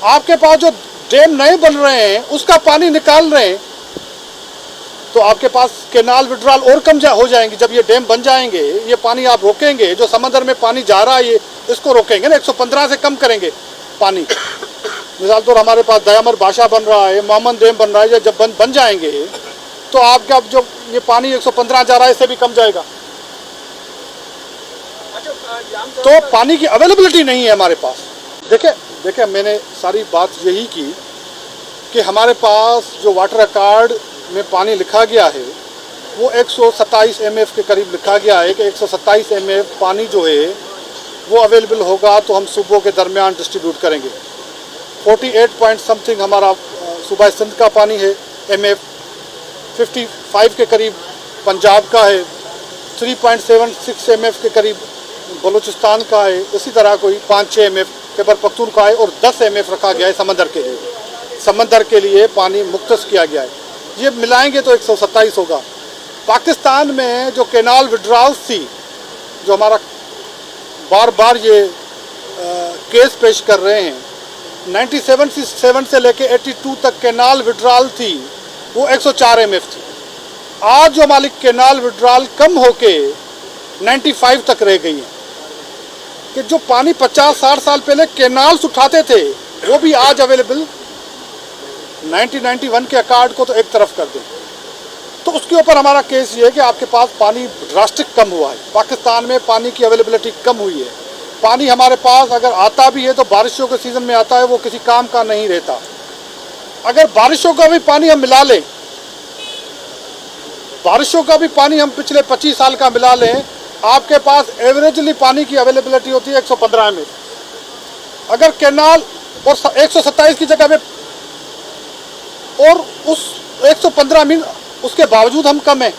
आपके पास जो डैम नए बन रहे हैं उसका पानी निकाल रहे हैं, तो आपके पास केनाल विड्रॉल और कम हो जाएंगी। जब ये डैम बन जाएंगे, ये पानी आप रोकेंगे, जो समंदर में पानी जा रहा है ये इसको रोकेंगे ना, 115 से कम करेंगे पानी। मिसाल तौर हमारे पास दयामर भाषा बन रहा है, मामन डैम बन रहा है, जब बन जाएंगे तो आपका जो ये पानी 115 जा रहा है इससे भी कम जाएगा। तो पानी की अवेलेबिलिटी नहीं है हमारे पास। देखिए मैंने सारी बात यही की कि हमारे पास जो वाटर अकॉर्ड में पानी लिखा गया है वो 127 MF के करीब लिखा गया है कि 127 MF पानी जो है वो अवेलेबल होगा तो हम सूबों के दरमियान डिस्ट्रीब्यूट करेंगे। 48 पॉइंट समथिंग हमारा सूबा सिंध का पानी है MF, 55 के करीब पंजाब का है, 3.76 MF के करीब बलूचिस्तान का है, इसी तरह कोई 5-6 MF खैबर पख्तूनख्वा है और 10 MF रखा गया है समंदर के लिए। समंदर के लिए पानी मुख्तस किया गया है, ये मिलाएंगे तो 127 होगा। पाकिस्तान में जो केनाल विड्रॉल्स थी, जो हमारा बार बार ये केस पेश कर रहे हैं, 97 से लेके 82 तक केनाल विड्रॉल थी वो 104 MF थी। आज जो हमारी केनाल विड्रॉल कम होके 95 तक रह गई है। कि जो पानी 50-60 साल पहले केनाल्स उठाते थे वो भी आज अवेलेबल 1991 के अकॉर्ड को तो एक तरफ कर दें, तो उसके ऊपर हमारा केस ये है कि आपके पास पानी ड्रास्टिक कम हुआ है। पाकिस्तान में पानी की अवेलेबिलिटी कम हुई है। पानी हमारे पास अगर आता भी है तो बारिशों के सीज़न में आता है, वो किसी काम का नहीं रहता। अगर बारिशों का भी पानी हम मिला लें, बारिशों का भी पानी हम पिछले 25 साल का मिला लें, आपके पास एवरेजली पानी की अवेलेबिलिटी होती है 115 MF। अगर केनाल और 127 की जगह पे और उस 115 मीन उसके बावजूद हम कम हैं।